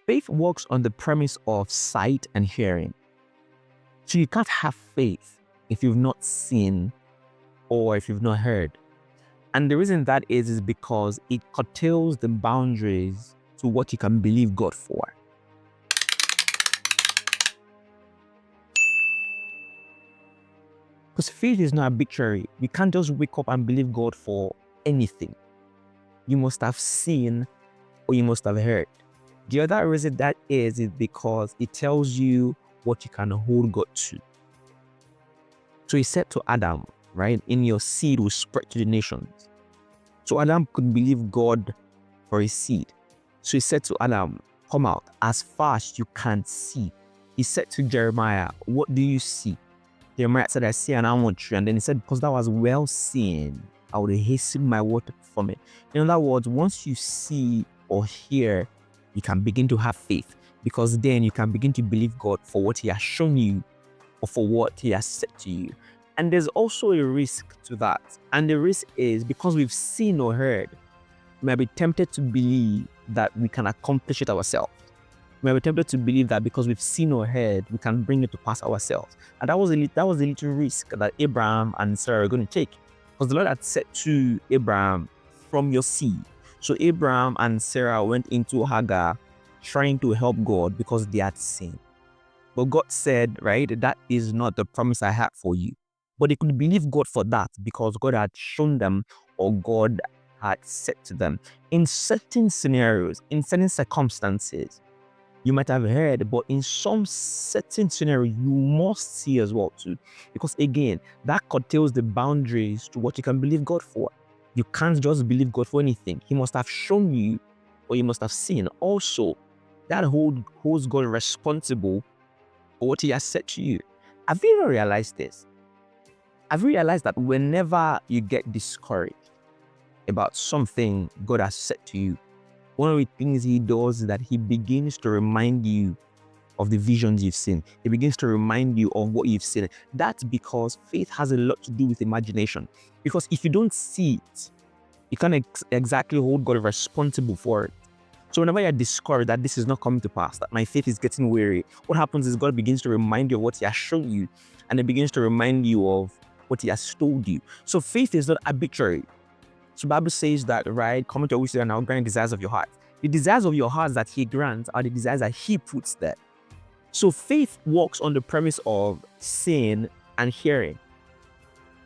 Faith works on the premise of sight and hearing. So you can't have faith if you've not seen or if you've not heard. And the reason that is because it curtails the boundaries to what you can believe God for. Because faith is not arbitrary. You can't just wake up and believe God for anything. You must have seen or you must have heard. The other reason that is because it tells you what you can hold God to. So he said to Adam, right, in your seed will spread to the nations. So Adam could believe God for his seed. So he said to Adam, come out as far as you can see. He said to Jeremiah, what do you see? Jeremiah said, I see an almond tree. And then he said, because that was well seen, I would hasten my word to perform it. In other words, once you see or hear, you can begin to have faith, because then you can begin to believe God for what he has shown you or for what he has said to you. And there's also a risk to that. And the risk is because we've seen or heard, we might be tempted to believe that we can accomplish it ourselves. We might be tempted to believe that because we've seen or heard, we can bring it to pass ourselves. And that was a little risk that Abraham and Sarah are going to take. Because the Lord had said to Abraham, from your seed. So Abraham and Sarah went into Hagar trying to help God because they had sinned. But God said, right, that is not the promise I had for you. But they could believe God for that because God had shown them or God had said to them. In certain scenarios, in certain circumstances, you might have heard, but in some certain scenario, you must see as well too. Because again, that curtails the boundaries to what you can believe God for. You can't just believe God for anything. He must have shown you or you must have seen. Also, that holds God responsible for what he has said to you. Have you ever realized this? Have you realized that whenever you get discouraged about something God has said to you, one of the things he does is that he begins to remind you of the visions you've seen. He begins to remind you of what you've seen. That's because faith has a lot to do with imagination. Because if you don't see it, you can't exactly hold God responsible for it. So whenever you're discouraged that this is not coming to pass, that my faith is getting weary, what happens is God begins to remind you of what he has shown you, and it begins to remind you of what he has told you. So faith is not arbitrary. So the Bible says that, right, come to your wisdom and I'll grant desires of your heart. The desires of your heart that he grants are the desires that he puts there. So faith works on the premise of seeing and hearing.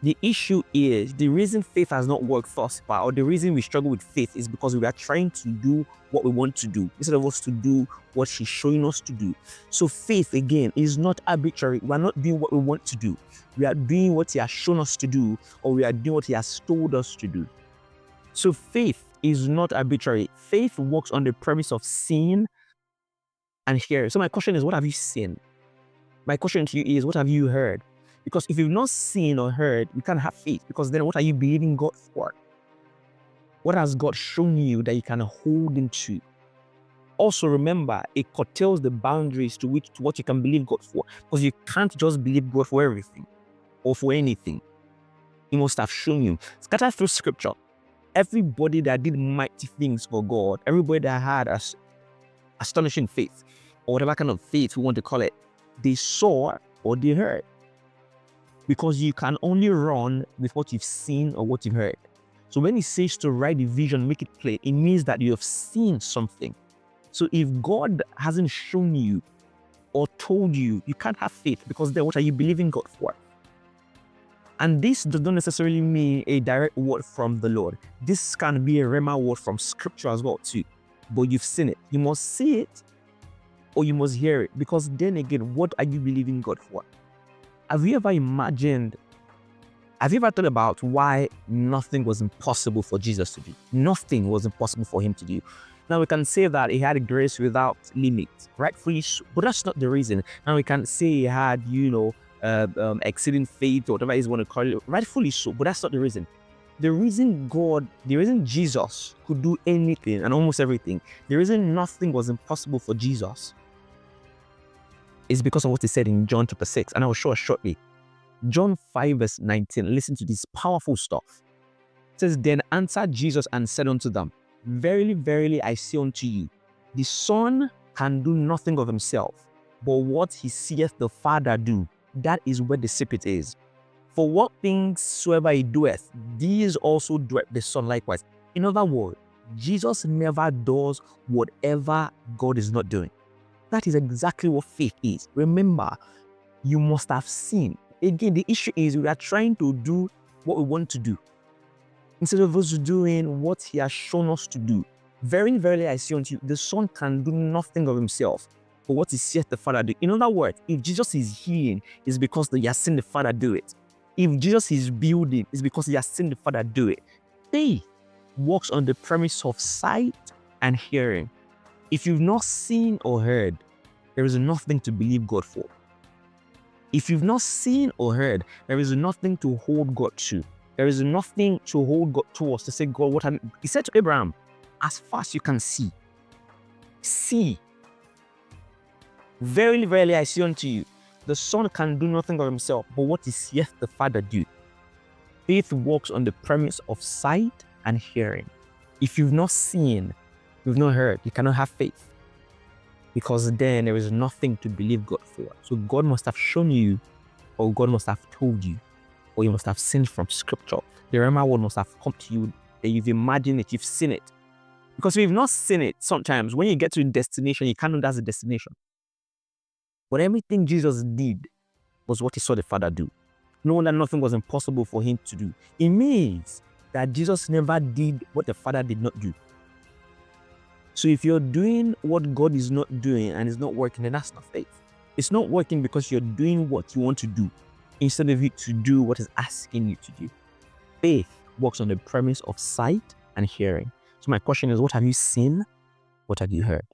The issue is the reason faith has not worked thus far, or the reason we struggle with faith, is because we are trying to do what we want to do instead of us to do what he's showing us to do. So faith, again, is not arbitrary. We are not doing what we want to do. We are doing what he has shown us to do, or we are doing what he has told us to do. So faith is not arbitrary. Faith works on the premise of seeing and hearing. So my question is, what have you seen? My question to you is, what have you heard? Because if you've not seen or heard, you can't have faith. Because then what are you believing God for? What has God shown you that you can hold into? Also remember, it curtails the boundaries to what you can believe God for. Because you can't just believe God for everything or for anything. He must have shown you. Scatter through scripture. Everybody that did mighty things for God, everybody that had astonishing faith, or whatever kind of faith we want to call it, they saw or they heard. Because you can only run with what you've seen or what you've heard. So when he says to write the vision, make it clear, it means that you have seen something. So if God hasn't shown you or told you, you can't have faith, because then what are you believing God for? And this does not necessarily mean a direct word from the Lord. This can be a rhema word from scripture as well too. But you've seen it. You must see it or you must hear it. Because then again, what are you believing God for? Have you ever thought about why nothing was impossible for Jesus to do? Nothing was impossible for him to do. Now we can say that he had grace without limit, rightfully so, but that's not the reason. Now we can say he had, exceeding faith or whatever you want to call it, rightfully so, but that's not the reason. The reason Jesus could do anything and almost everything, the reason nothing was impossible for Jesus is because of what he said in John chapter 6, and I will show us shortly. John 5 verse 19, listen to this powerful stuff. It says, then answered Jesus and said unto them, verily, verily, I say unto you, the Son can do nothing of himself, but what he seeth the Father do. That is where the secret is. For what things soever he doeth, these also doeth the Son likewise. In other words, Jesus never does whatever God is not doing. That is exactly what faith is. Remember, you must have seen. Again, the issue is we are trying to do what we want to do instead of us doing what he has shown us to do. Very, verily I say unto you, the Son can do nothing of himself, but what he seeth the Father do. In other words, if Jesus is healing, it's because he has seen the Father do it. If Jesus is building, it's because he has seen the Father do it. Faith works on the premise of sight and hearing. If you've not seen or heard, there is nothing to believe God for. If you've not seen or heard, there is nothing to hold God to. There is nothing to hold God towards to say, God, what have you? He said to Abraham, as far as you can see. See. Verily, verily, I say unto you, the Son can do nothing of himself, but what he seeth the Father do. Faith works on the premise of sight and hearing. If you've not seen, you've not heard, you cannot have faith. Because then there is nothing to believe God for. So God must have shown you, or God must have told you, or you must have seen from scripture. The Rhema word must have come to you, that you've imagined it, you've seen it. Because if you've not seen it, sometimes when you get to a destination, you can't know that's the destination. But everything Jesus did was what he saw the Father do. Knowing that nothing was impossible for him to do. It means that Jesus never did what the Father did not do. So if you're doing what God is not doing and it's not working, then that's not faith. It's not working because you're doing what you want to do instead of you to do what is asking you to do. Faith works on the premise of sight and hearing. So my question is, what have you seen? What have you heard?